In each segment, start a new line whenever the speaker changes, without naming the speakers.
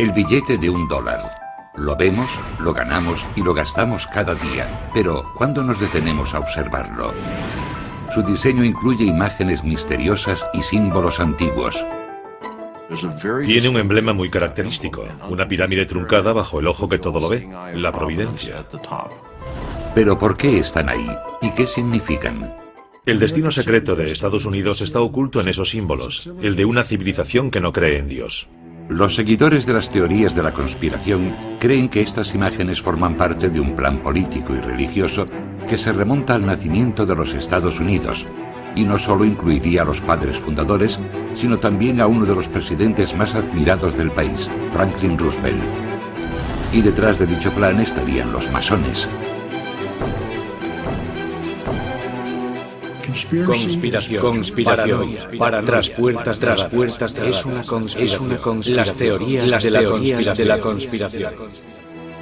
El billete de $1. Lo vemos, lo ganamos y lo gastamos cada día. Pero, ¿cuándo nos detenemos a observarlo? Su diseño incluye imágenes misteriosas y símbolos antiguos.
Tiene un emblema muy característico, una pirámide truncada bajo el ojo que todo lo ve, la providencia.
Pero ¿por qué están ahí? ¿Y qué significan?
El destino secreto de Estados Unidos está oculto en esos símbolos, el de una civilización que no cree en Dios.
Los seguidores de las teorías de la conspiración creen que estas imágenes forman parte de un plan político y religioso que se remonta al nacimiento de los Estados Unidos, y no solo incluiría a los padres fundadores, sino también a uno de los presidentes más admirados del país, Franklin Roosevelt. Y detrás de dicho plan estarían los masones.
Conspiración, para tras puertas, es una conspiración. Las teorías de la conspiración.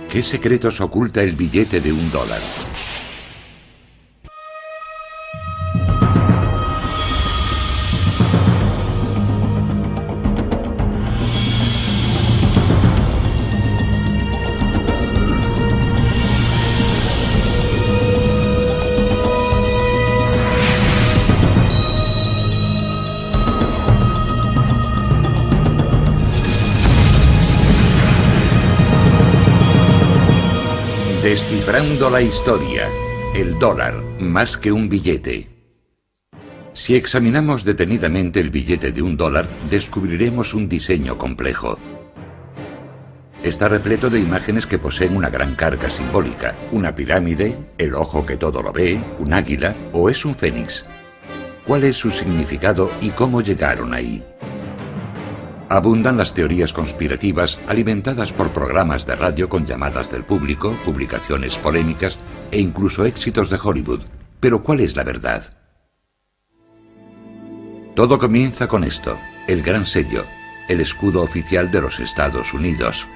¿Qué secretos oculta el billete de $1? Descifrando la historia, el dólar más que un billete. Si examinamos detenidamente el billete de $1, descubriremos un diseño complejo. Está repleto de imágenes que poseen una gran carga simbólica, una pirámide, el ojo que todo lo ve, un águila o es un fénix. ¿Cuál es su significado y cómo llegaron ahí? Abundan las teorías conspirativas alimentadas por programas de radio con llamadas del público, publicaciones polémicas e incluso éxitos de Hollywood. Pero ¿cuál es la verdad? Todo comienza con esto, el gran sello, el escudo oficial de los Estados Unidos.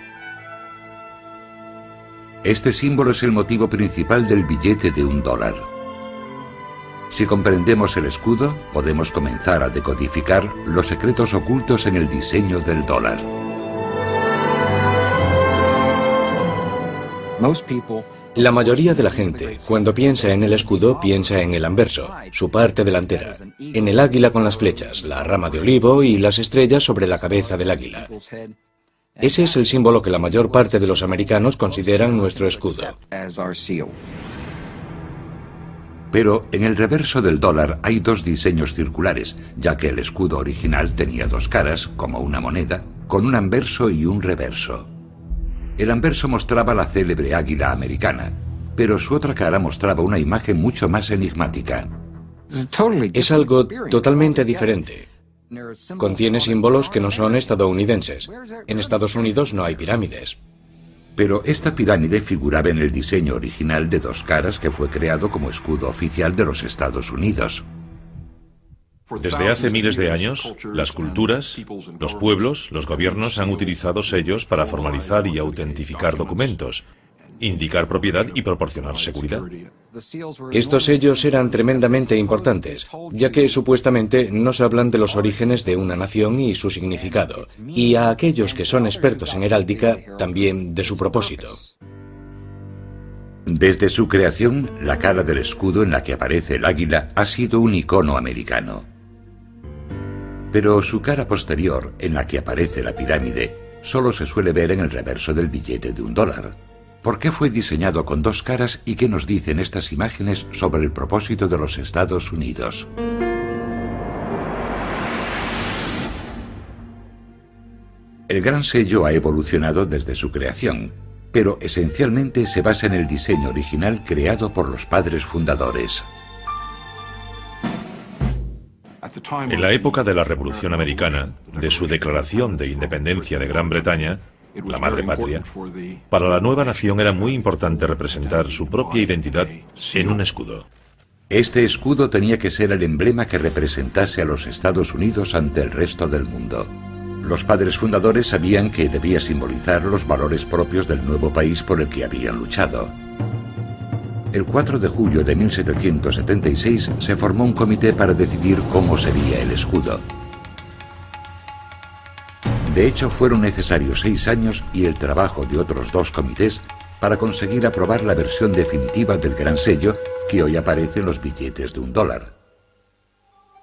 Este símbolo es el motivo principal del billete de $1. Si comprendemos el escudo, podemos comenzar a decodificar los secretos ocultos en el diseño del dólar.
La mayoría de la gente, cuando piensa en el escudo, piensa en el anverso, su parte delantera, en el águila con las flechas, la rama de olivo y las estrellas sobre la cabeza del águila. Ese es el símbolo que la mayor parte de los americanos consideran nuestro escudo.
Pero en el reverso del dólar hay dos diseños circulares, ya que el escudo original tenía dos caras, como una moneda, con un anverso y un reverso. El anverso mostraba la célebre águila americana, pero su otra cara mostraba una imagen mucho más enigmática.
Es algo totalmente diferente. Contiene símbolos que no son estadounidenses. En Estados Unidos no hay pirámides.
Pero esta pirámide figuraba en el diseño original de dos caras que fue creado como escudo oficial de los Estados Unidos.
Desde hace miles de años, las culturas, los pueblos, los gobiernos han utilizado sellos para formalizar y autentificar documentos, indicar propiedad y proporcionar seguridad.
Estos sellos eran tremendamente importantes, ya que supuestamente nos hablan de los orígenes de una nación y su significado, y a aquellos que son expertos en heráldica, también de su propósito.
Desde su creación, la cara del escudo en la que aparece el águila ha sido un icono americano. Pero su cara posterior, en la que aparece la pirámide, solo se suele ver en el reverso del billete de $1. ¿Por qué fue diseñado con dos caras y qué nos dicen estas imágenes sobre el propósito de los Estados Unidos? El gran sello ha evolucionado desde su creación, pero esencialmente se basa en el diseño original creado por los padres fundadores.
En la época de la Revolución Americana, de su declaración de independencia de Gran Bretaña, la madre patria, para la nueva nación era muy importante representar su propia identidad en un escudo.
Este escudo tenía que ser el emblema que representase a los Estados Unidos ante el resto del mundo. Los padres fundadores sabían que debía simbolizar los valores propios del nuevo país por el que habían luchado. El 4 de julio de 1776 se formó un comité para decidir cómo sería el escudo. De hecho, fueron necesarios 6 años y el trabajo de otros 2 comités para conseguir aprobar la versión definitiva del Gran Sello que hoy aparece en los billetes de $1.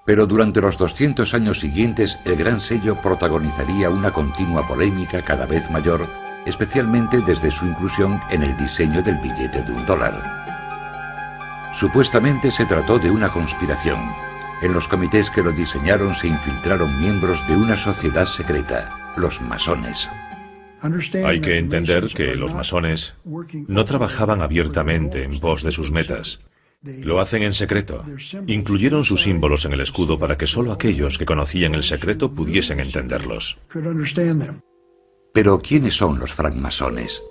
Pero durante los 200 años siguientes, el Gran Sello protagonizaría una continua polémica cada vez mayor, especialmente desde su inclusión en el diseño del billete de $1. Supuestamente se trató de una conspiración. En los comités que lo diseñaron se infiltraron miembros de una sociedad secreta, los masones.
Hay que entender que los masones no trabajaban abiertamente en pos de sus metas. Lo hacen en secreto. Incluyeron sus símbolos en el escudo para que solo aquellos que conocían el secreto pudiesen entenderlos.
Pero, ¿quiénes son los francmasones?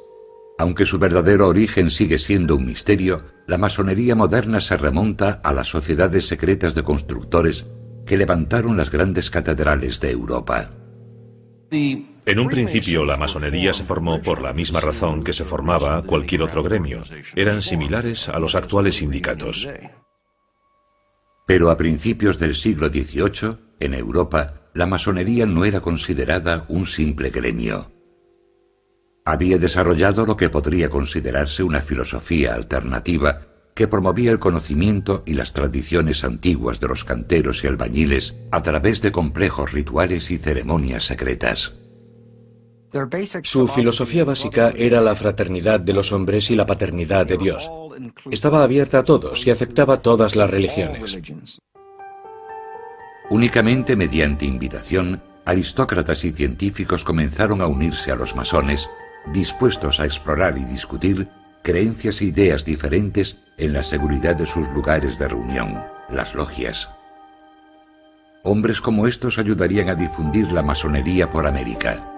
Aunque su verdadero origen sigue siendo un misterio, la masonería moderna se remonta a las sociedades secretas de constructores que levantaron las grandes catedrales de Europa.
En un principio, la masonería se formó por la misma razón que se formaba cualquier otro gremio. Eran similares a los actuales sindicatos.
Pero a principios del siglo XVIII, en Europa, la masonería no era considerada un simple gremio. Había desarrollado lo que podría considerarse una filosofía alternativa que promovía el conocimiento y las tradiciones antiguas de los canteros y albañiles a través de complejos rituales y ceremonias secretas.
Su filosofía básica era la fraternidad de los hombres y la paternidad de Dios. Estaba abierta a todos y aceptaba todas las religiones.
Únicamente mediante invitación, aristócratas y científicos comenzaron a unirse a los masones, dispuestos a explorar y discutir creencias e ideas diferentes en la seguridad de sus lugares de reunión, las logias. Hombres como estos ayudarían a difundir la masonería por América.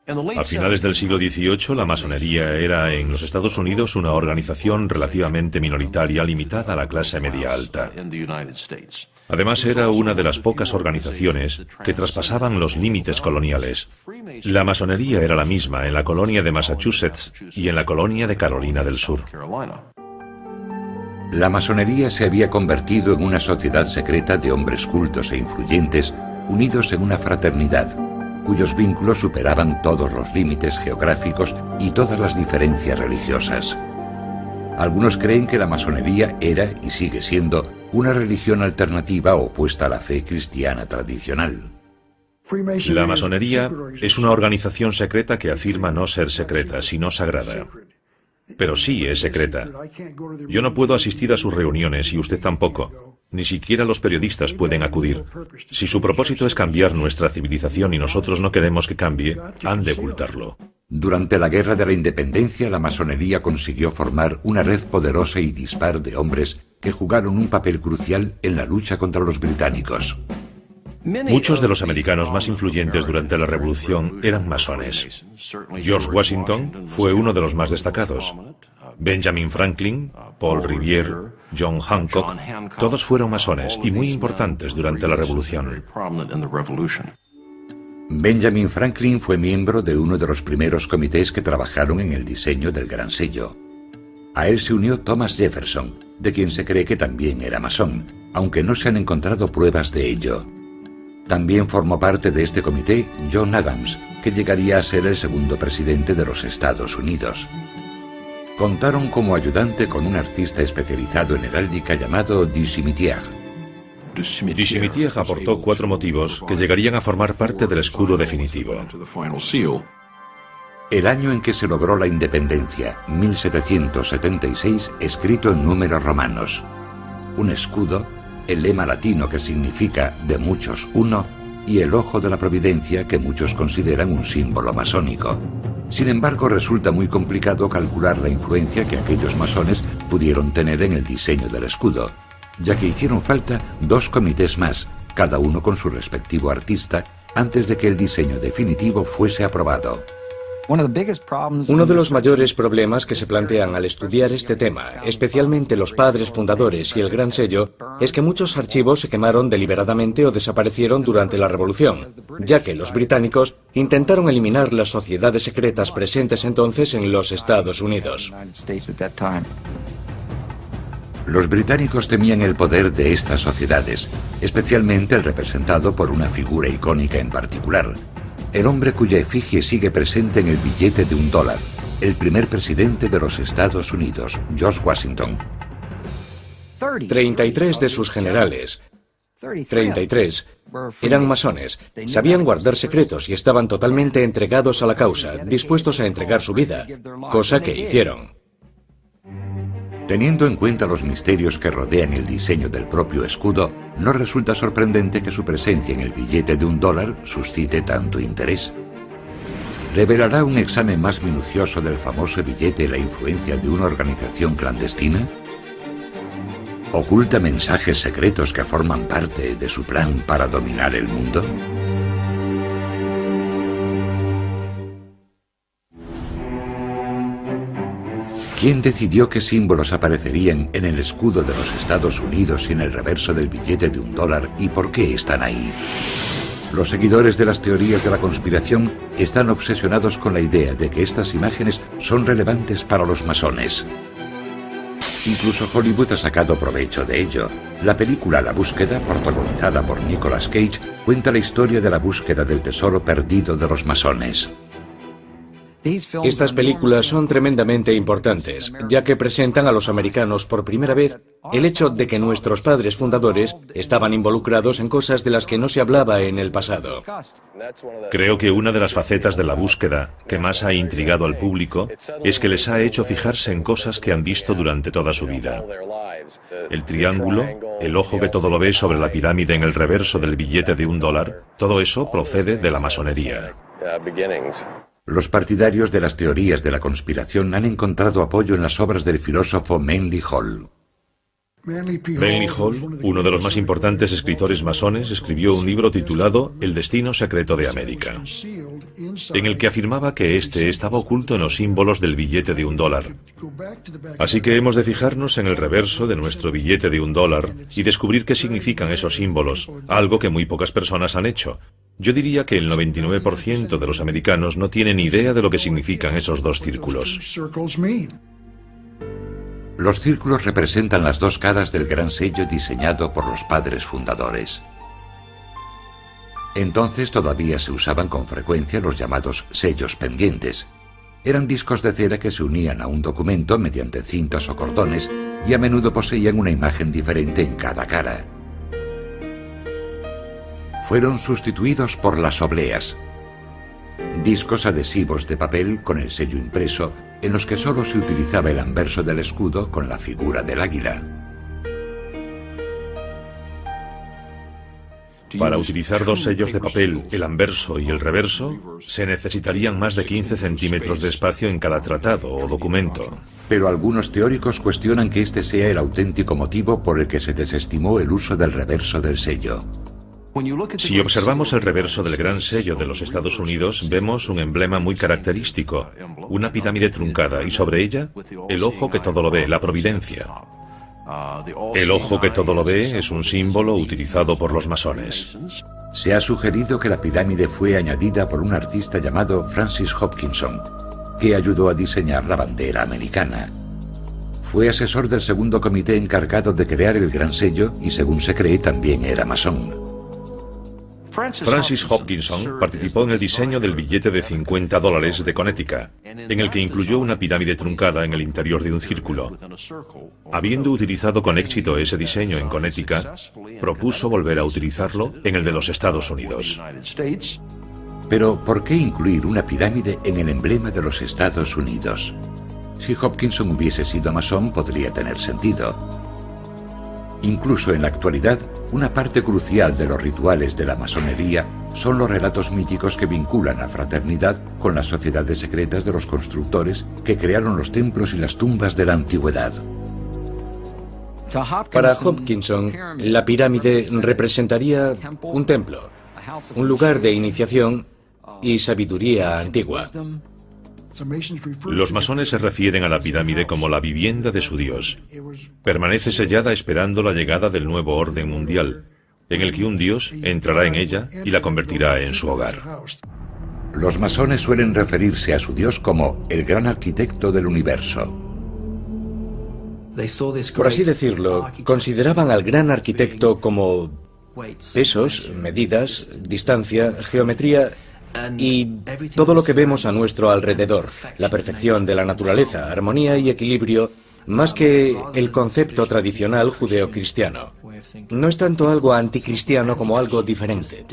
A finales del siglo XVIII, la masonería era en los Estados Unidos una organización relativamente minoritaria limitada a la clase media alta. Además, era una de las pocas organizaciones que traspasaban los límites coloniales. La masonería era la misma en la colonia de Massachusetts y en la colonia de Carolina del Sur.
La masonería se había convertido en una sociedad secreta de hombres cultos e influyentes, unidos en una fraternidad, cuyos vínculos superaban todos los límites geográficos y todas las diferencias religiosas. Algunos creen que la masonería era y sigue siendo una religión alternativa opuesta a la fe cristiana tradicional.
La masonería es una organización secreta que afirma no ser secreta, sino sagrada. Pero sí es secreta. Yo no puedo asistir a sus reuniones y usted tampoco. Ni siquiera los periodistas pueden acudir. Si su propósito es cambiar nuestra civilización y nosotros no queremos que cambie, han de ocultarlo.
Durante la Guerra de la Independencia, la masonería consiguió formar una red poderosa y dispar de hombres que jugaron un papel crucial en la lucha contra los británicos.
Muchos de los americanos más influyentes durante la Revolución eran masones. George Washington fue uno de los más destacados. Benjamin Franklin, Paul Revere, John Hancock, todos fueron masones y muy importantes durante la Revolución.
Benjamin Franklin fue miembro de uno de los primeros comités que trabajaron en el diseño del Gran Sello. A él se unió Thomas Jefferson, de quien se cree que también era masón, aunque no se han encontrado pruebas de ello. También formó parte de este comité John Adams, que llegaría a ser el segundo presidente de los Estados Unidos. Contaron como ayudante con un artista especializado en heráldica llamado Du Cimetière.
Du Cimetière aportó 4 motivos que llegarían a formar parte del escudo definitivo.
El año en que se logró la independencia, 1776, escrito en números romanos. Un escudo, el lema latino que significa de muchos uno, y el ojo de la providencia que muchos consideran un símbolo masónico. Sin embargo, resulta muy complicado calcular la influencia que aquellos masones pudieron tener en el diseño del escudo, ya que hicieron falta 2 comités más, cada uno con su respectivo artista, antes de que el diseño definitivo fuese aprobado.
Uno de los mayores problemas que se plantean al estudiar este tema, especialmente los padres fundadores y el Gran Sello, es que muchos archivos se quemaron deliberadamente o desaparecieron durante la Revolución, ya que los británicos intentaron eliminar las sociedades secretas presentes entonces en los Estados Unidos.
Los británicos temían el poder de estas sociedades, especialmente el representado por una figura icónica en particular, el hombre cuya efigie sigue presente en el billete de $1, el primer presidente de los Estados Unidos, George Washington.
33 de sus generales, 33, eran masones, sabían guardar secretos y estaban totalmente entregados a la causa, dispuestos a entregar su vida, cosa que hicieron.
Teniendo en cuenta los misterios que rodean el diseño del propio escudo, no resulta sorprendente que su presencia en el billete de $1 suscite tanto interés. ¿Revelará un examen más minucioso del famoso billete la influencia de una organización clandestina? ¿Oculta mensajes secretos que forman parte de su plan para dominar el mundo? ¿Quién decidió qué símbolos aparecerían en el escudo de los Estados Unidos y en el reverso del billete de $1 y por qué están ahí? Los seguidores de las teorías de la conspiración están obsesionados con la idea de que estas imágenes son relevantes para los masones. Incluso Hollywood ha sacado provecho de ello. La película La Búsqueda, protagonizada por Nicolas Cage, cuenta la historia de la búsqueda del tesoro perdido de los masones.
Estas películas son tremendamente importantes, ya que presentan a los americanos por primera vez el hecho de que nuestros padres fundadores estaban involucrados en cosas de las que no se hablaba en el pasado.
Creo que una de las facetas de La Búsqueda que más ha intrigado al público es que les ha hecho fijarse en cosas que han visto durante toda su vida. El triángulo, el ojo que todo lo ve sobre la pirámide en el reverso del billete de $1, todo eso procede de la masonería.
Los partidarios de las teorías de la conspiración han encontrado apoyo en las obras del filósofo Manly Hall.
Manly Hall, uno de los más importantes escritores masones, escribió un libro titulado El destino secreto de América, en el que afirmaba que este estaba oculto en los símbolos del billete de $1. Así que hemos de fijarnos en el reverso de nuestro billete de $1 y descubrir qué significan esos símbolos, algo que muy pocas personas han hecho. Yo diría que el 99% de los americanos no tienen idea de lo que significan esos dos círculos.
Los círculos representan las dos caras del gran sello diseñado por los padres fundadores. Entonces todavía se usaban con frecuencia los llamados sellos pendientes. Eran discos de cera que se unían a un documento mediante cintas o cordones y a menudo poseían una imagen diferente en cada cara. Fueron sustituidos por las obleas, discos adhesivos de papel con el sello impreso en los que solo se utilizaba el anverso del escudo con la figura del águila.
Para utilizar dos sellos de papel, el anverso y el reverso, se necesitarían más de 15 centímetros de espacio en cada tratado o documento.
Pero algunos teóricos cuestionan que este sea el auténtico motivo por el que se desestimó el uso del reverso del sello.
Si observamos el reverso del gran sello de los Estados Unidos, vemos un emblema muy característico, una pirámide truncada y sobre ella el ojo que todo lo ve, la providencia. El ojo que todo lo ve es un símbolo utilizado por los masones.
Se ha sugerido que la pirámide fue añadida por un artista llamado Francis Hopkinson, que ayudó a diseñar la bandera americana. Fue asesor del segundo comité encargado de crear el gran sello y, según se cree, también era masón.
Francis Hopkinson participó en el diseño del billete de $50 de Connecticut, en el que incluyó una pirámide truncada en el interior de un círculo. Habiendo utilizado con éxito ese diseño en Connecticut, propuso volver a utilizarlo en el de los Estados Unidos.
Pero, ¿por qué incluir una pirámide en el emblema de los Estados Unidos? Si Hopkinson hubiese sido masón, podría tener sentido. Incluso en la actualidad, una parte crucial de los rituales de la masonería son los relatos míticos que vinculan la fraternidad con las sociedades secretas de los constructores que crearon los templos y las tumbas de la antigüedad.
Para Hopkinson, la pirámide representaría un templo, un lugar de iniciación y sabiduría antigua.
Los masones se refieren a la pirámide como la vivienda de su Dios. Permanece sellada esperando la llegada del nuevo orden mundial, en el que un Dios entrará en ella y la convertirá en su hogar.
Los masones suelen referirse a su Dios como el gran arquitecto del universo.
Por así decirlo, consideraban al gran arquitecto como pesos, medidas, distancia, geometría Y todo lo que vemos a nuestro alrededor, la perfección de la naturaleza, armonía y equilibrio, más que el concepto tradicional judeocristiano. No es tanto algo anticristiano como algo diferente.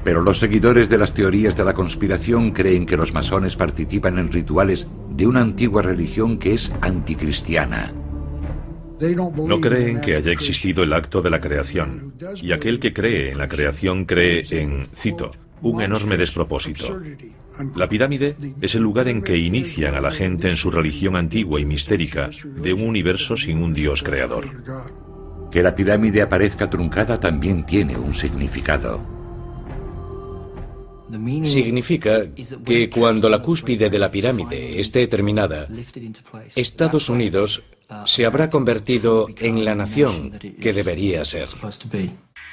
Pero los seguidores de las teorías de la conspiración creen que los masones participan en rituales de una antigua religión que es anticristiana.
No creen que haya existido el acto de la creación, y aquel que cree en la creación cree en, cito, un enorme despropósito. La pirámide es el lugar en que inician a la gente en su religión antigua y mistérica de un universo sin un Dios creador.
Que la pirámide aparezca truncada también tiene un significado.
Significa que cuando la cúspide de la pirámide esté terminada, Estados Unidos se habrá convertido en la nación que debería ser.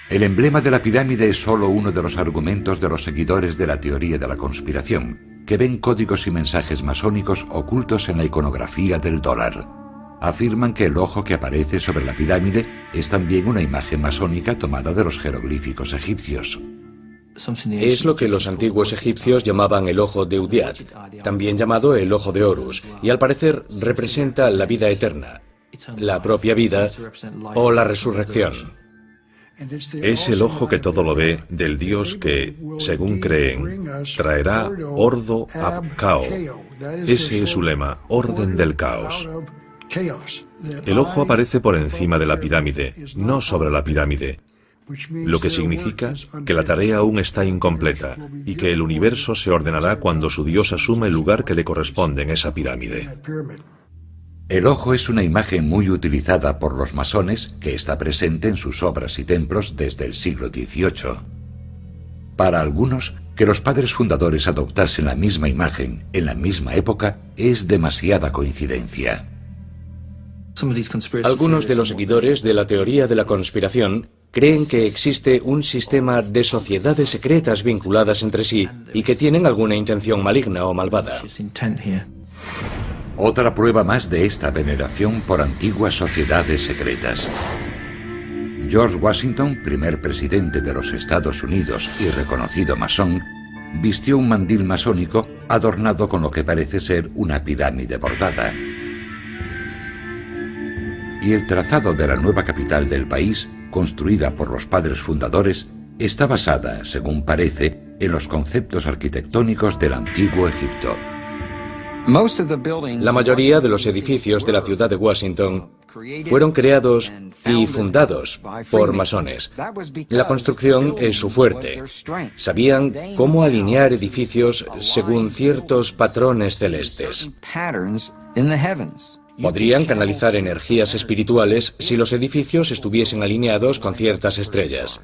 El emblema de la pirámide es solo uno de los argumentos de los seguidores de la teoría de la conspiración, que ven códigos y mensajes masónicos ocultos en la iconografía del dólar. Afirman que el ojo que aparece sobre la pirámide es también una imagen masónica tomada de los jeroglíficos egipcios.
Es lo que los antiguos egipcios llamaban el ojo de Udiat, también llamado el ojo de Horus, y al parecer representa la vida eterna, la propia vida o la resurrección.
Es el ojo que todo lo ve del Dios que, según creen, traerá ordo ab cao. Ese es su lema, orden del caos. El ojo aparece por encima de la pirámide, no sobre la pirámide, lo que significa que la tarea aún está incompleta y que el universo se ordenará cuando su Dios asume el lugar que le corresponde en esa pirámide.
El ojo es una imagen muy utilizada por los masones que está presente en sus obras y templos desde el siglo XVIII. Para algunos, que los padres fundadores adoptasen la misma imagen en la misma época es demasiada coincidencia.
Algunos de los seguidores de la teoría de la conspiración creen que existe un sistema de sociedades secretas vinculadas entre sí y que tienen alguna intención maligna o malvada.
Otra prueba más de esta veneración por antiguas sociedades secretas. George Washington, primer presidente de los Estados Unidos y reconocido masón, vistió un mandil masónico adornado con lo que parece ser una pirámide bordada. Y el trazado de la nueva capital del país, construida por los padres fundadores, está basada, según parece, en los conceptos arquitectónicos del antiguo Egipto.
La mayoría de los edificios de la ciudad de Washington fueron creados y fundados por masones. La construcción es su fuerte. Sabían cómo alinear edificios según ciertos patrones celestes. Podrían canalizar energías espirituales si los edificios estuviesen alineados con ciertas estrellas.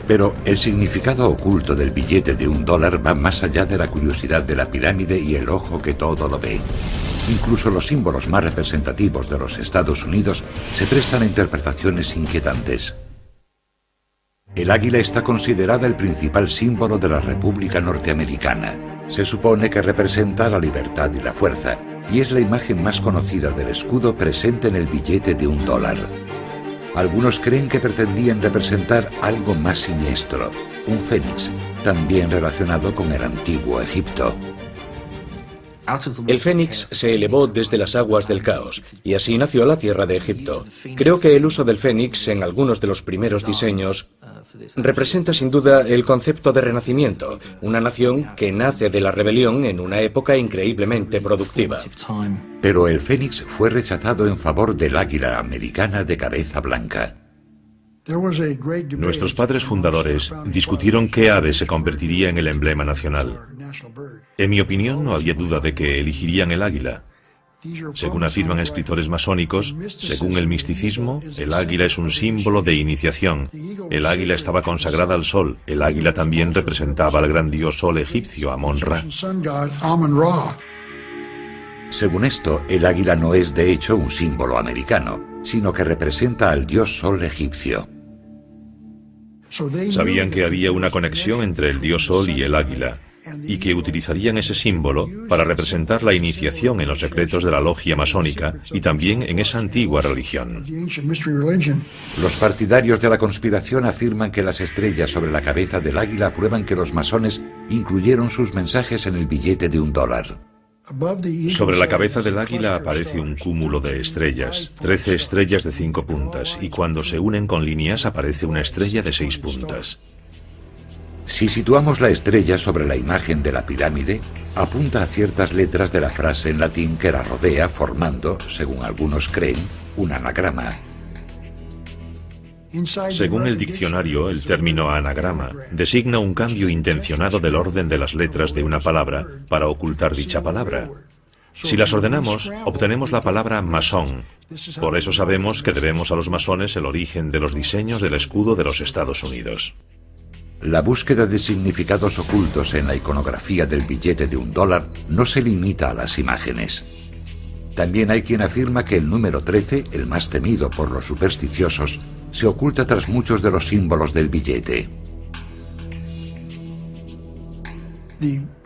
Pero el significado oculto del billete de $1 va más allá de la curiosidad de la pirámide y el ojo que todo lo ve. Incluso los símbolos más representativos de los Estados Unidos se prestan a interpretaciones inquietantes. El águila está considerada el principal símbolo de la República Norteamericana. Se supone que representa la libertad y la fuerza, y es la imagen más conocida del escudo presente en el billete de $1. Algunos creen que pretendían representar algo más siniestro, un fénix, también relacionado con el antiguo Egipto.
El fénix se elevó desde las aguas del caos, y así nació la tierra de Egipto. Creo que el uso del fénix en algunos de los primeros diseños representa sin duda el concepto de renacimiento, una nación que nace de la rebelión en una época increíblemente productiva.
Pero el fénix fue rechazado en favor del águila americana de cabeza blanca.
Nuestros padres fundadores discutieron qué ave se convertiría en el emblema nacional. En mi opinión, no había duda de que elegirían el águila. Según afirman escritores masónicos, según el misticismo, el águila es un símbolo de iniciación. El águila estaba consagrada al sol. El águila también representaba al gran dios sol egipcio, Amon-Ra.
Según esto, el águila no es de hecho un símbolo americano, sino que representa al dios sol egipcio.
Sabían que había una conexión entre el dios sol y el águila. y que utilizarían ese símbolo para representar la iniciación en los secretos de la logia masónica y también en esa antigua religión.
Los partidarios de la conspiración afirman que las estrellas sobre la cabeza del águila prueban que los masones incluyeron sus mensajes en el billete de $1.
Sobre la cabeza del águila aparece un cúmulo de estrellas, 13 estrellas de 5 puntas, y cuando se unen con líneas aparece una estrella de 6 puntas.
Si situamos la estrella sobre la imagen de la pirámide, apunta a ciertas letras de la frase en latín que la rodea, formando, según algunos creen, un anagrama.
Según el diccionario, el término anagrama designa un cambio intencionado del orden de las letras de una palabra para ocultar dicha palabra. Si las ordenamos, obtenemos la palabra masón. Por eso sabemos que debemos a los masones el origen de los diseños del escudo de los Estados Unidos.
La búsqueda de significados ocultos en la iconografía del billete de $1 no se limita a las imágenes. También hay quien afirma que el número 13, el más temido por los supersticiosos, se oculta tras muchos de los símbolos del billete.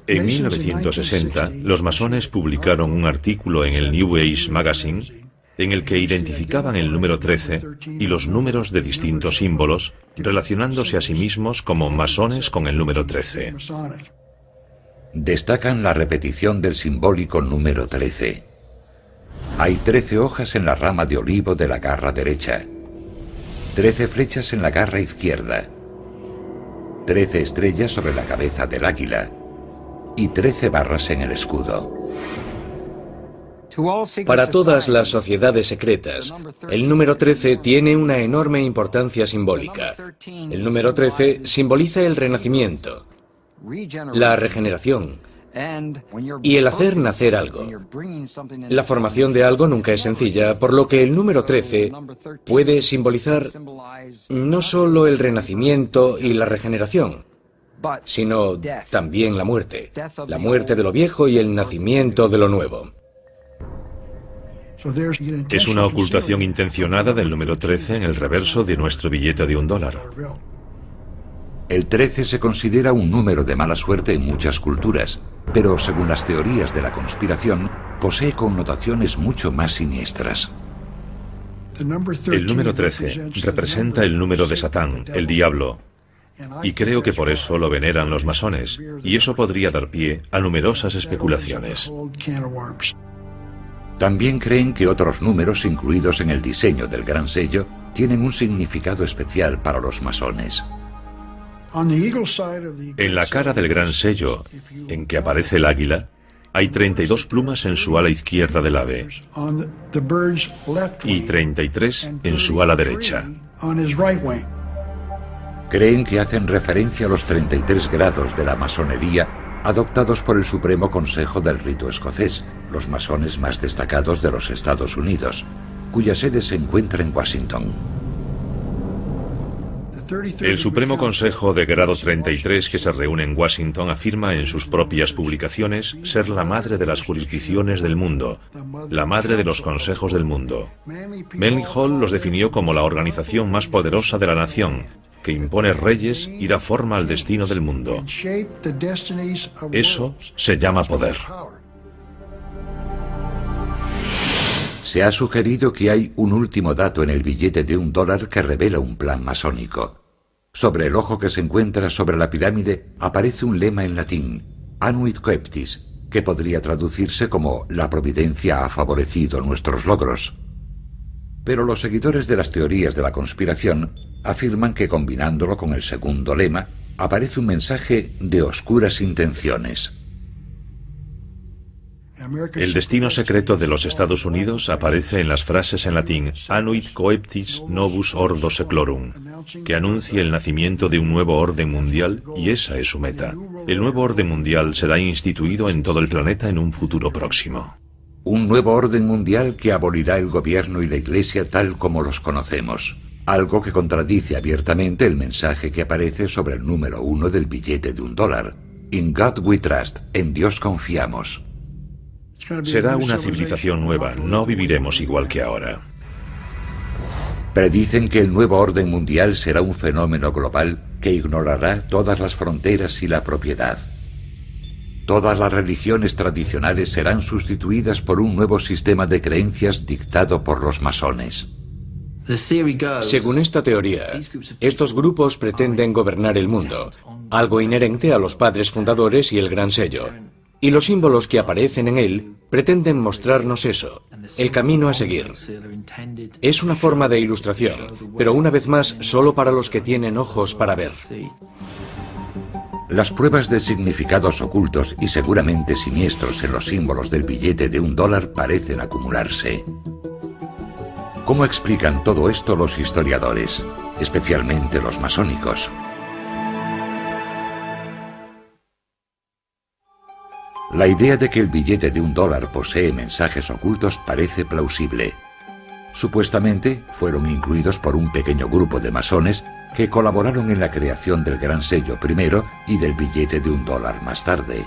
En 1960, los masones publicaron un artículo en el New Age Magazine en el que identificaban el número 13 y los números de distintos símbolos, relacionándose a sí mismos como masones con el número 13.
Destacan la repetición del simbólico número 13. Hay 13 hojas en la rama de olivo de la garra derecha, 13 flechas en la garra izquierda, 13 estrellas sobre la cabeza del águila y 13 barras en el escudo.
Para todas las sociedades secretas, el número 13 tiene una enorme importancia simbólica. El número 13 simboliza el renacimiento, la regeneración y el hacer nacer algo. La formación de algo nunca es sencilla, por lo que el número 13 puede simbolizar no solo el renacimiento y la regeneración, sino también la muerte de lo viejo y el nacimiento de lo nuevo.
Es una ocultación intencionada del número 13 en el reverso de nuestro billete de $1.
El 13 se considera un número de mala suerte en muchas culturas, pero según las teorías de la conspiración, posee connotaciones mucho más siniestras.
El número 13 representa el número de Satán, el diablo, y creo que por eso lo veneran los masones, y eso podría dar pie a numerosas especulaciones.
También creen que otros números incluidos en el diseño del gran sello tienen un significado especial para los masones.
En la cara del gran sello, en que aparece el águila, hay 32 plumas en su ala izquierda del ave y 33 en su ala derecha.
Creen que hacen referencia a los 33 grados de la masonería adoptados por el Supremo Consejo del Rito Escocés, los masones más destacados de los Estados Unidos, cuya sede se encuentra en Washington.
El Supremo Consejo de Grado 33 que se reúne en Washington afirma en sus propias publicaciones ser la madre de las jurisdicciones del mundo, la madre de los consejos del mundo. Manly Hall los definió como la organización más poderosa de la nación, que impone reyes y da forma al destino del mundo. Eso se llama poder.
Se ha sugerido que hay un último dato en el billete de $1 que revela un plan masónico. Sobre el ojo que se encuentra sobre la pirámide aparece un lema en latín, Anuit Coeptis, que podría traducirse como la providencia ha favorecido nuestros logros. Pero los seguidores de las teorías de la conspiración afirman que combinándolo con el segundo lema aparece un mensaje de oscuras intenciones.
El destino secreto de los Estados Unidos aparece en las frases en latín Anuit Coeptis Novus Ordo Seclorum, que anuncia el nacimiento de un nuevo orden mundial, y esa es su meta. El nuevo orden mundial será instituido en todo el planeta en un futuro próximo.
Un nuevo orden mundial que abolirá el gobierno y la Iglesia tal como los conocemos, algo que contradice abiertamente el mensaje que aparece sobre el número 1 del billete de $1. In God we trust, en Dios confiamos.
Será una civilización nueva, no viviremos igual que ahora.
Predicen que el nuevo orden mundial será un fenómeno global que ignorará todas las fronteras y la propiedad. Todas las religiones tradicionales serán sustituidas por un nuevo sistema de creencias dictado por los masones.
Según esta teoría, estos grupos pretenden gobernar el mundo, algo inherente a los padres fundadores y el Gran Sello. Y los símbolos que aparecen en él pretenden mostrarnos eso, el camino a seguir. Es una forma de ilustración, pero una vez más solo para los que tienen ojos para ver.
Las pruebas de significados ocultos y seguramente siniestros en los símbolos del billete de $1 parecen acumularse. ¿Cómo explican todo esto los historiadores, especialmente los masónicos? La idea de que el billete de $1 posee mensajes ocultos parece plausible. Supuestamente fueron incluidos por un pequeño grupo de masones que colaboraron en la creación del Gran Sello primero y del billete de $1 más tarde.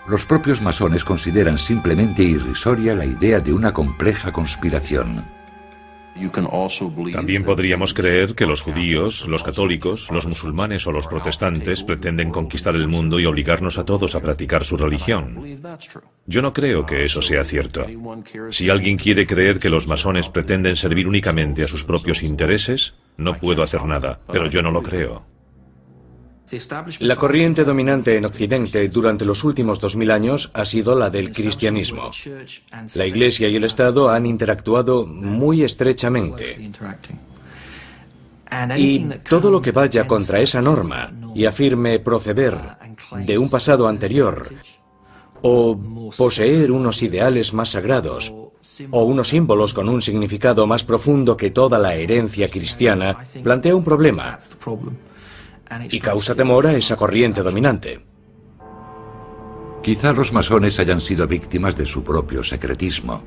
Los propios masones consideran simplemente irrisoria la idea de una compleja conspiración.
También podríamos creer que los judíos, los católicos, los musulmanes o los protestantes pretenden conquistar el mundo y obligarnos a todos a practicar su religión. Yo no creo que eso sea cierto. Si alguien quiere creer que los masones pretenden servir únicamente a sus propios intereses, no puedo hacer nada, pero yo no lo creo.
La corriente dominante en Occidente durante los últimos 2000 años ha sido la del cristianismo. La Iglesia y el Estado han interactuado muy estrechamente. Y todo lo que vaya contra esa norma y afirme proceder de un pasado anterior, o poseer unos ideales más sagrados, o unos símbolos con un significado más profundo que toda la herencia cristiana, plantea un problema y causa temor a esa corriente dominante.
Quizá los masones hayan sido víctimas de su propio secretismo.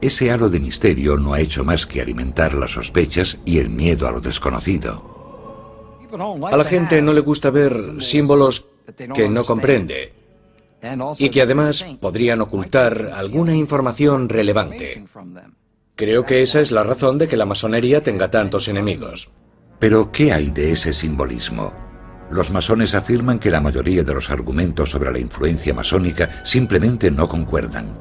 Ese halo de misterio no ha hecho más que alimentar las sospechas y el miedo a lo desconocido.
A la gente no le gusta ver símbolos que no comprende y que además podrían ocultar alguna información relevante. Creo que esa es la razón de que la masonería tenga tantos enemigos.
Pero, ¿qué hay de ese simbolismo? Los masones afirman que la mayoría de los argumentos sobre la influencia masónica simplemente no concuerdan.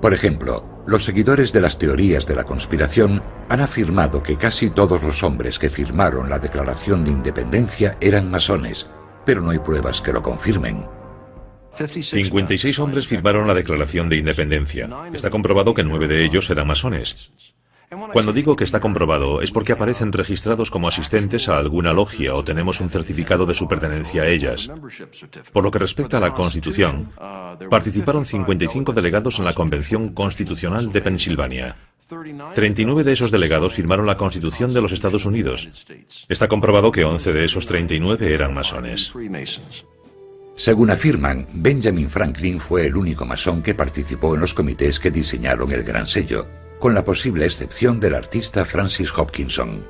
Por ejemplo, los seguidores de las teorías de la conspiración han afirmado que casi todos los hombres que firmaron la Declaración de Independencia eran masones, pero no hay pruebas que lo confirmen.
56 hombres firmaron la Declaración de Independencia. Está comprobado que 9 de ellos eran masones. Cuando digo que está comprobado es porque aparecen registrados como asistentes a alguna logia o tenemos un certificado de su pertenencia a ellas. Por lo que respecta a la Constitución, participaron 55 delegados en la Convención Constitucional de Pensilvania. 39 de esos delegados firmaron la Constitución de los Estados Unidos. Está comprobado que 11 de esos 39 eran masones.
Según afirman, Benjamin Franklin fue el único masón que participó en los comités que diseñaron el Gran Sello, con la posible excepción del artista Francis Hopkinson.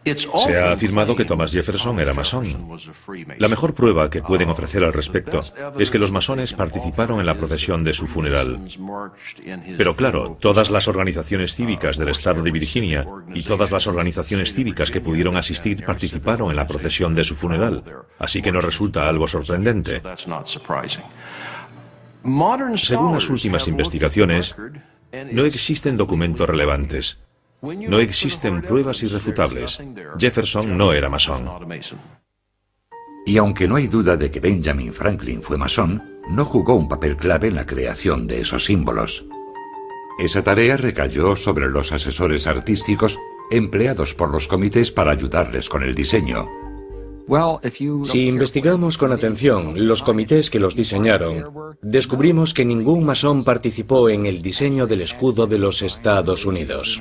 Se ha afirmado que Thomas Jefferson era masón. La mejor prueba que pueden ofrecer al respecto es que los masones participaron en la procesión de su funeral. Pero claro, todas las organizaciones cívicas del estado de Virginia y todas las organizaciones cívicas que pudieron asistir participaron en la procesión de su funeral, así que no resulta algo sorprendente. Según las últimas investigaciones, no existen documentos relevantes. No existen pruebas irrefutables. Jefferson no era masón.
Y aunque no hay duda de que Benjamin Franklin fue masón, no jugó un papel clave en la creación de esos símbolos. Esa tarea recayó sobre los asesores artísticos empleados por los comités para ayudarles con el diseño.
Si investigamos con atención los comités que los diseñaron, descubrimos que ningún masón participó en el diseño del escudo de los Estados Unidos.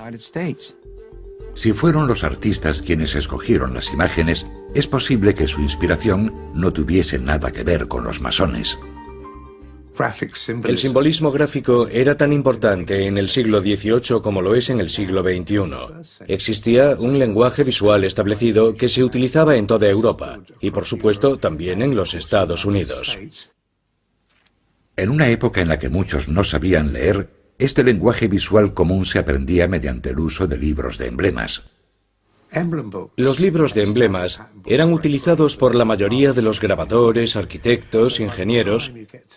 Si fueron los artistas quienes escogieron las imágenes, es posible que su inspiración no tuviese nada que ver con los masones.
El simbolismo gráfico era tan importante en el siglo XVIII como lo es en el siglo XXI. Existía un lenguaje visual establecido que se utilizaba en toda Europa y, por supuesto, también en los Estados Unidos.
En una época en la que muchos no sabían leer, este lenguaje visual común se aprendía mediante el uso de libros de emblemas.
Los libros de emblemas eran utilizados por la mayoría de los grabadores, arquitectos, ingenieros.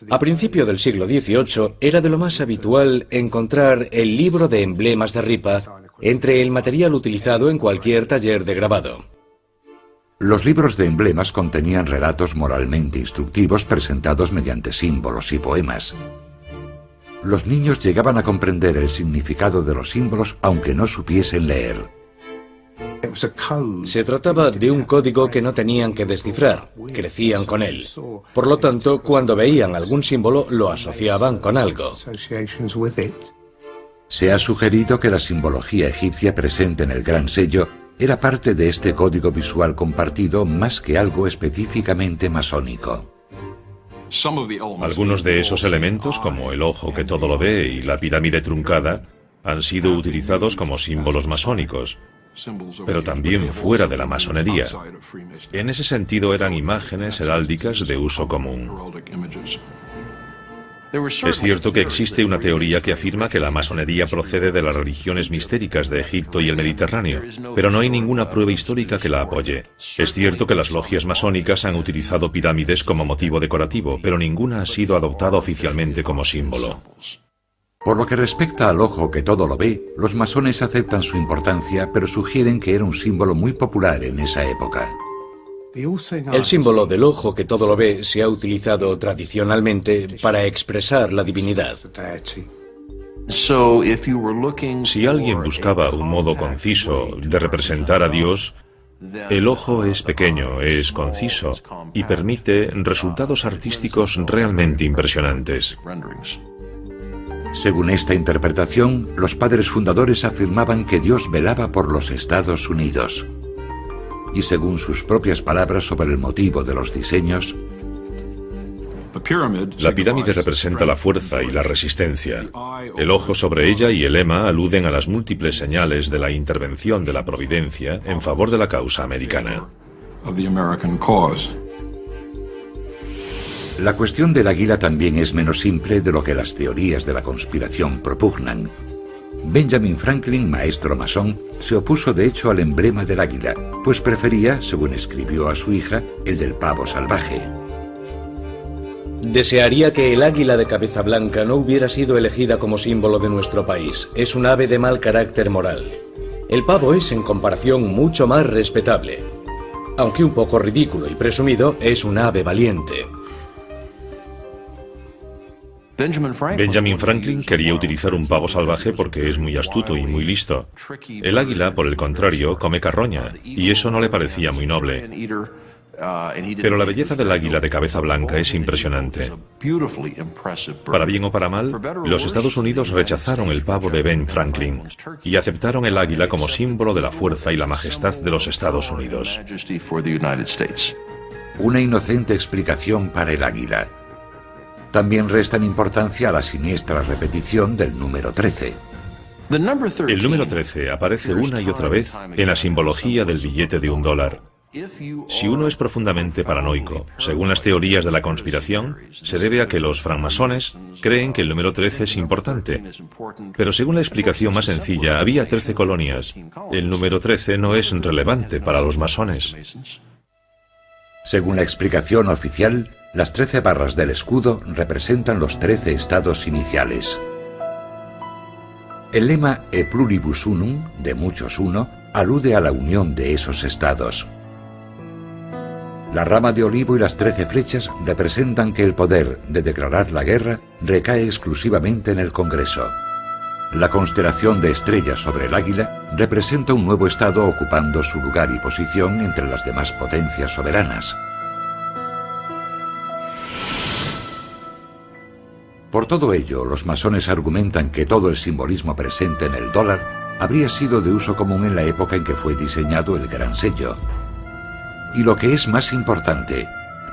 A principio del siglo XVIII era de lo más habitual encontrar el libro de emblemas de ripa entre el material utilizado en cualquier taller de grabado.
Los libros de emblemas contenían relatos moralmente instructivos presentados mediante símbolos y poemas. Los niños llegaban a comprender el significado de los símbolos aunque no supiesen leer.
Se trataba de un código que no tenían que descifrar, crecían con él. Por lo tanto, cuando veían algún símbolo, lo asociaban con algo.
Se ha sugerido que la simbología egipcia presente en el Gran Sello era parte de este código visual compartido más que algo específicamente masónico.
Algunos de esos elementos, como el ojo que todo lo ve y la pirámide truncada, han sido utilizados como símbolos masónicos, pero también fuera de la masonería. En ese sentido eran imágenes heráldicas de uso común. Es cierto que existe una teoría que afirma que la masonería procede de las religiones mistéricas de Egipto y el Mediterráneo, pero no hay ninguna prueba histórica que la apoye. Es cierto que las logias masónicas han utilizado pirámides como motivo decorativo, pero ninguna ha sido adoptada oficialmente como símbolo.
Por lo que respecta al ojo que todo lo ve, los masones aceptan su importancia, pero sugieren que era un símbolo muy popular en esa época.
El símbolo del ojo que todo lo ve se ha utilizado tradicionalmente para expresar la divinidad.
Si alguien buscaba un modo conciso de representar a Dios, el ojo es pequeño, es conciso y permite resultados artísticos realmente impresionantes.
Según esta interpretación, los padres fundadores afirmaban que Dios velaba por los Estados Unidos. Y según sus propias palabras sobre el motivo de los diseños,
la pirámide representa la fuerza y la resistencia. El ojo sobre ella y el lema aluden a las múltiples señales de la intervención de la providencia en favor de la causa americana.
La cuestión del águila también es menos simple de lo que las teorías de la conspiración propugnan. Benjamin Franklin, maestro masón, se opuso de hecho al emblema del águila, pues prefería, según escribió a su hija, el del pavo salvaje.
Desearía que el águila de cabeza blanca no hubiera sido elegida como símbolo de nuestro país. Es un ave de mal carácter moral. El pavo es, en comparación, mucho más respetable. Aunque un poco ridículo y presumido, es un ave valiente.
Benjamin Franklin quería utilizar un pavo salvaje porque es muy astuto y muy listo. El águila, por el contrario, come carroña, y eso no le parecía muy noble. Pero la belleza del águila de cabeza blanca es impresionante. Para bien o para mal, los Estados Unidos rechazaron el pavo de Ben Franklin y aceptaron el águila como símbolo de la fuerza y la majestad de los Estados Unidos.
Una inocente explicación para el águila. También restan importancia a la siniestra repetición del número 13.
El número 13 aparece una y otra vez en la simbología del billete de $1. Si uno es profundamente paranoico, según las teorías de la conspiración, se debe a que los francmasones creen que el número 13 es importante. Pero según la explicación más sencilla, había 13 colonias. El número 13 no es relevante para los masones.
Según la explicación oficial, las 13 barras del escudo representan los 13 estados iniciales. El lema E pluribus unum, de muchos uno, alude a la unión de esos estados. La rama de olivo y las 13 flechas representan que el poder de declarar la guerra recae exclusivamente en el Congreso. La constelación de estrellas sobre el águila representa un nuevo estado ocupando su lugar y posición entre las demás potencias soberanas. Por todo ello, los masones argumentan que todo el simbolismo presente en el dólar habría sido de uso común en la época en que fue diseñado el Gran Sello. Y lo que es más importante,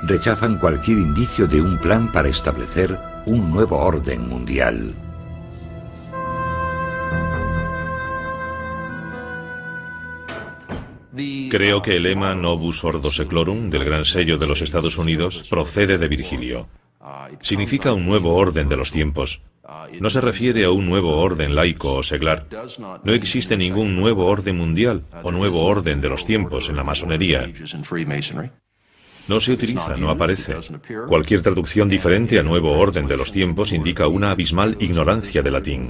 rechazan cualquier indicio de un plan para establecer un nuevo orden mundial.
Creo que el lema Novus Ordo Seclorum del Gran Sello de los Estados Unidos procede de Virgilio. Significa un nuevo orden de los tiempos. No se refiere a un nuevo orden laico o seglar. No existe ningún nuevo orden mundial o nuevo orden de los tiempos en la masonería. No se utiliza, no aparece. Cualquier traducción diferente a nuevo orden de los tiempos indica una abismal ignorancia de latín.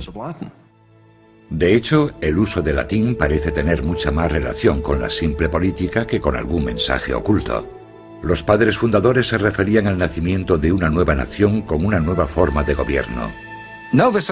De hecho, el uso del latín parece tener mucha más relación con la simple política que con algún mensaje oculto. Los padres fundadores se referían al nacimiento de una nueva nación como una nueva forma de gobierno.
Novus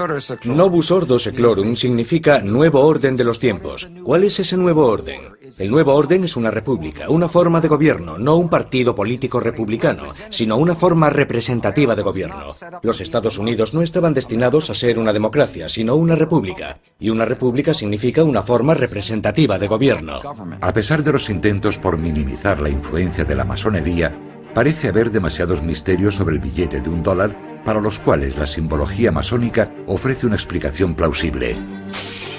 Ordo Seclorum significa nuevo orden de los tiempos. ¿Cuál es ese nuevo orden? El nuevo orden es una república, una forma de gobierno, no un partido político republicano, sino una forma representativa de gobierno. Los Estados Unidos no estaban destinados a ser una democracia, sino una república. Y una república significa una forma representativa de gobierno.
A pesar de los intentos por minimizar la influencia de la masonería, parece haber demasiados misterios sobre el billete de $1 para los cuales la simbología masónica ofrece una explicación plausible.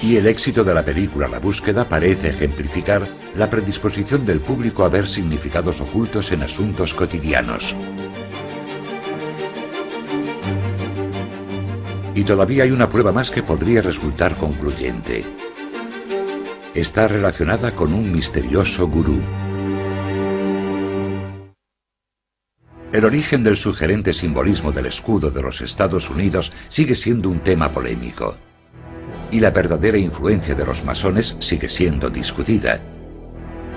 Y el éxito de la película La Búsqueda parece ejemplificar la predisposición del público a ver significados ocultos en asuntos cotidianos. Y todavía hay una prueba más que podría resultar concluyente. Está relacionada con un misterioso gurú. El origen del sugerente simbolismo del escudo de los Estados Unidos sigue siendo un tema polémico. Y la verdadera influencia de los masones sigue siendo discutida.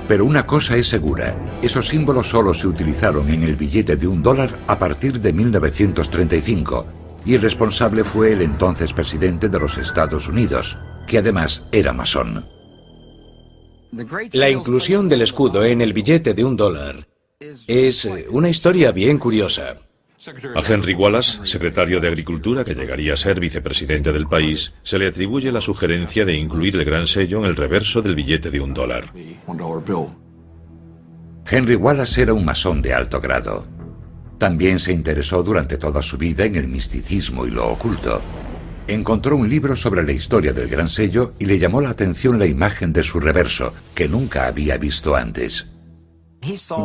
Pero una cosa es segura, esos símbolos solo se utilizaron en el billete de $1 a partir de 1935, y el responsable fue el entonces presidente de los Estados Unidos, que además era masón.
La inclusión del escudo en el billete de $1 es una historia bien curiosa.
A Henry Wallace, secretario de Agricultura que llegaría a ser vicepresidente del país, se le atribuye la sugerencia de incluir el gran sello en el reverso del billete de $1.
Henry Wallace era un masón de alto grado. También se interesó durante toda su vida en el misticismo y lo oculto. Encontró un libro sobre la historia del gran sello y le llamó la atención la imagen de su reverso, que nunca había visto antes.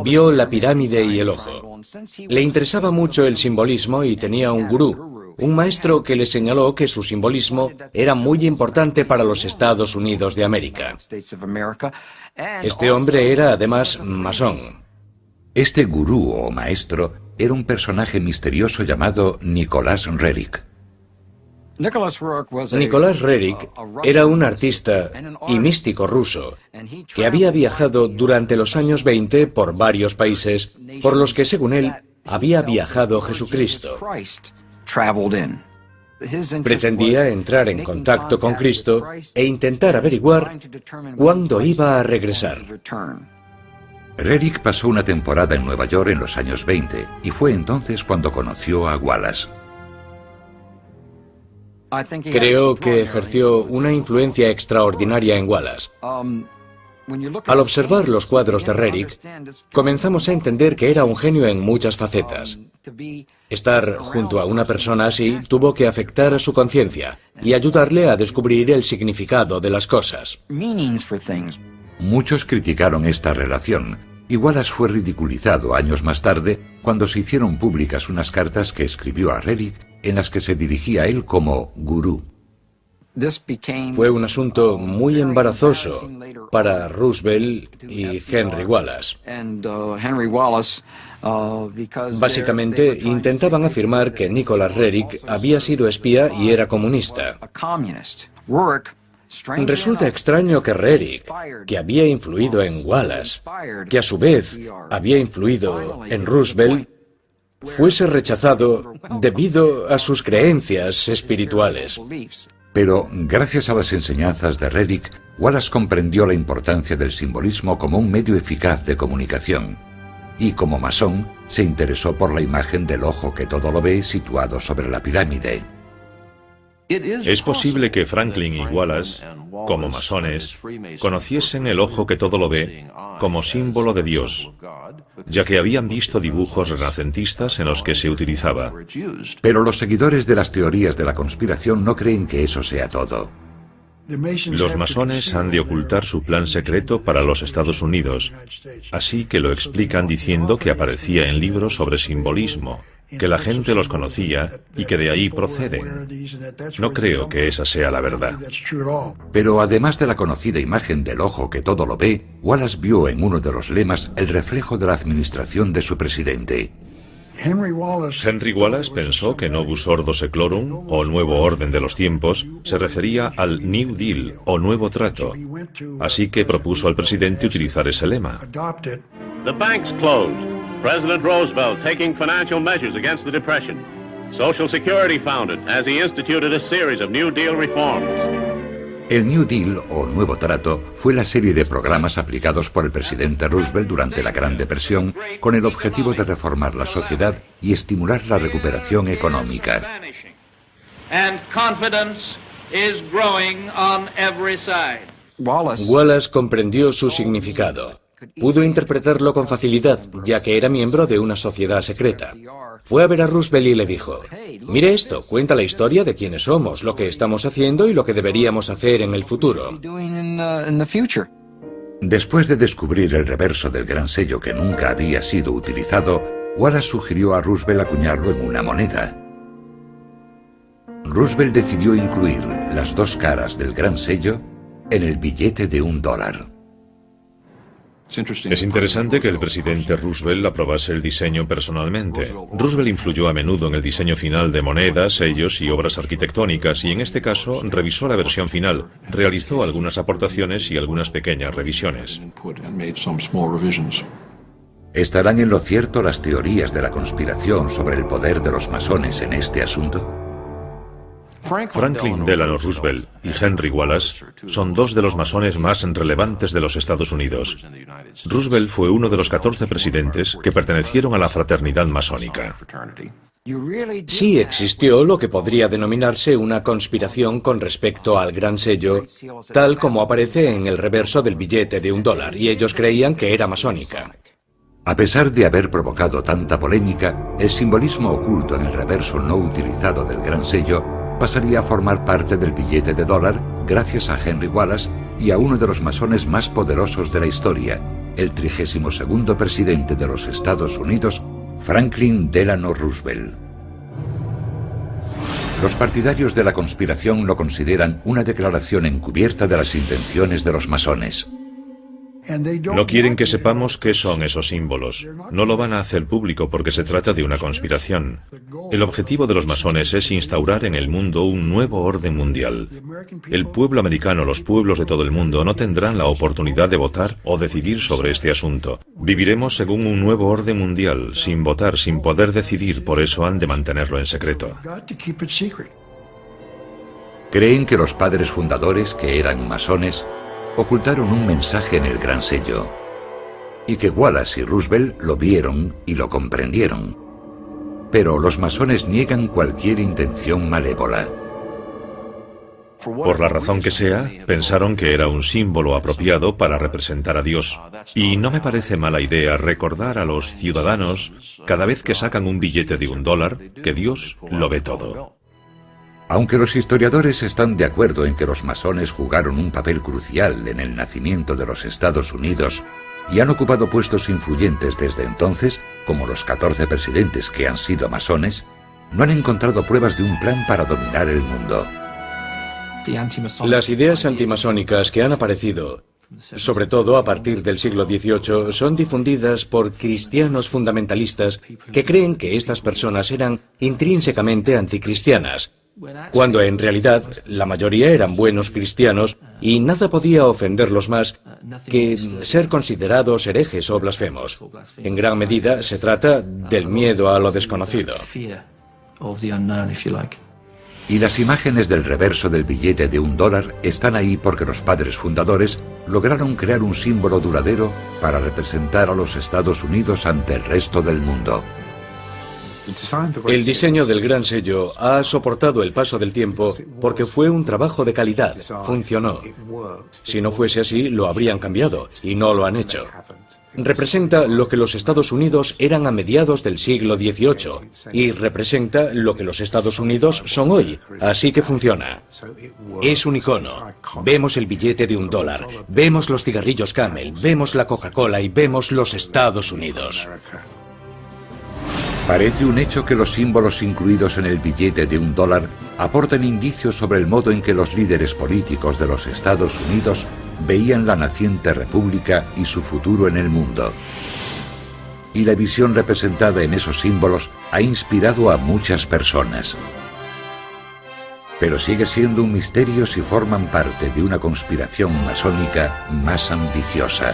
Vio la pirámide y el ojo. Le interesaba mucho el simbolismo y tenía un gurú, un maestro que le señaló que su simbolismo era muy importante para los Estados Unidos de América. Este hombre era además masón.
Este gurú o maestro era un personaje misterioso llamado Nicholas Roerich.
Nicholas Roerich era un artista y místico ruso que había viajado durante los años 20 por varios países por los que, según él, había viajado Jesucristo. Pretendía entrar en contacto con Cristo e intentar averiguar cuándo iba a regresar.
Roerich pasó una temporada en Nueva York en los años 20 y fue entonces cuando conoció a Wallace.
Creo que ejerció una influencia extraordinaria en Wallace. Al observar los cuadros de Roerich, comenzamos a entender que era un genio en muchas facetas. Estar junto a una persona así tuvo que afectar a su conciencia y ayudarle a descubrir el significado de las cosas.
Muchos criticaron esta relación, y Wallace fue ridiculizado años más tarde cuando se hicieron públicas unas cartas que escribió a Roerich en las que se dirigía a él como gurú.
Fue un asunto muy embarazoso para Roosevelt y Henry Wallace. Básicamente, intentaban afirmar que Nicholas Roerich había sido espía y era comunista. Resulta extraño que Roerich, que había influido en Wallace, que a su vez había influido en Roosevelt, fuese rechazado debido a sus creencias espirituales.
Pero, gracias a las enseñanzas de Roerich, Wallace comprendió la importancia del simbolismo como un medio eficaz de comunicación. Y como masón, se interesó por la imagen del ojo que todo lo ve situado sobre la pirámide.
Es posible que Franklin y Wallace, como masones, conociesen el ojo que todo lo ve como símbolo de Dios, ya que habían visto dibujos renacentistas en los que se utilizaba.
Pero los seguidores de las teorías de la conspiración no creen que eso sea todo.
Los masones han de ocultar su plan secreto para los Estados Unidos, así que lo explican diciendo que aparecía en libros sobre simbolismo, que la gente los conocía y que de ahí proceden. No creo que esa sea la verdad.
Pero además de la conocida imagen del ojo que todo lo ve, Wallace vio en uno de los lemas el reflejo de la administración de su presidente.
Henry Wallace pensó que Novus Ordo Seclorum, o Nuevo Orden de los Tiempos, se refería al New Deal, o Nuevo Trato. Así que propuso al presidente utilizar ese lema.
The banks closed. President Roosevelt taking financial measures against the Depression. Social Security founded as he instituted a series of New Deal reforms.
El New Deal, o Nuevo Trato, fue la serie de programas aplicados por el presidente Roosevelt durante la Gran Depresión con el objetivo de reformar la sociedad y estimular la recuperación económica.
Wallace comprendió su significado. Pudo interpretarlo con facilidad, ya que era miembro de una sociedad secreta. Fue a ver a Roosevelt y le dijo: mire esto, cuenta la historia de quiénes somos, lo que estamos haciendo y lo que deberíamos hacer en el futuro.
Después de descubrir el reverso del gran sello que nunca había sido utilizado, Wallace sugirió a Roosevelt acuñarlo en una moneda. Roosevelt decidió incluir las dos caras del gran sello en el billete de $1.
Es interesante que el presidente Roosevelt aprobase el diseño personalmente. Roosevelt influyó a menudo en el diseño final de monedas, sellos y obras arquitectónicas, y en este caso revisó la versión final, realizó algunas aportaciones y algunas pequeñas revisiones.
¿Estarán en lo cierto las teorías de la conspiración sobre el poder de los masones en este asunto?
Franklin Delano Roosevelt y Henry Wallace son dos de los masones más relevantes de los Estados Unidos. Roosevelt fue uno de los 14 presidentes que pertenecieron a la fraternidad masónica.
Sí existió lo que podría denominarse una conspiración con respecto al gran sello, tal como aparece en el reverso del billete de $1, y ellos creían que era masónica.
A pesar de haber provocado tanta polémica, el simbolismo oculto en el reverso no utilizado del gran sello pasaría a formar parte del billete de $1 gracias a Henry Wallace y a uno de los masones más poderosos de la historia, el 32º presidente de los Estados Unidos, Franklin Delano Roosevelt. Los partidarios de la conspiración lo consideran una declaración encubierta de las intenciones de los masones.
No quieren que sepamos qué son esos símbolos. No lo van a hacer público porque se trata de una conspiración. El objetivo de los masones es instaurar en el mundo un nuevo orden mundial. El pueblo americano, los pueblos de todo el mundo, no tendrán la oportunidad de votar o decidir sobre este asunto. Viviremos según un nuevo orden mundial, sin votar, sin poder decidir, por eso han de mantenerlo en secreto.
Creen que los padres fundadores, que eran masones, ocultaron un mensaje en el gran sello, y que Wallace y Roosevelt lo vieron y lo comprendieron. Pero los masones niegan cualquier intención malévola.
Por la razón que sea, pensaron que era un símbolo apropiado para representar a Dios. Y no me parece mala idea recordar a los ciudadanos, cada vez que sacan un billete de $1, que Dios lo ve todo.
Aunque los historiadores están de acuerdo en que los masones jugaron un papel crucial en el nacimiento de los Estados Unidos y han ocupado puestos influyentes desde entonces, como los 14 presidentes que han sido masones, no han encontrado pruebas de un plan para dominar el mundo.
Las ideas antimasónicas que han aparecido, sobre todo a partir del siglo XVIII, son difundidas por cristianos fundamentalistas que creen que estas personas eran intrínsecamente anticristianas, cuando en realidad la mayoría eran buenos cristianos y nada podía ofenderlos más que ser considerados herejes o blasfemos. En gran medida se trata del miedo a lo desconocido.
Y las imágenes del reverso del billete de $1 están ahí porque los padres fundadores lograron crear un símbolo duradero para representar a los Estados Unidos ante el resto del mundo.
El diseño del gran sello ha soportado el paso del tiempo porque fue un trabajo de calidad, funcionó. Si no fuese así, lo habrían cambiado, y no lo han hecho. Representa lo que los Estados Unidos eran a mediados del siglo XVIII, y representa lo que los Estados Unidos son hoy, así que funciona. Es un icono. Vemos el billete de $1, vemos los cigarrillos Camel, vemos la Coca-Cola y vemos los Estados Unidos.
Parece un hecho que los símbolos incluidos en el billete de $1 aportan indicios sobre el modo en que los líderes políticos de los Estados Unidos veían la naciente república y su futuro en el mundo. Y la visión representada en esos símbolos ha inspirado a muchas personas. Pero sigue siendo un misterio si forman parte de una conspiración masónica más ambiciosa.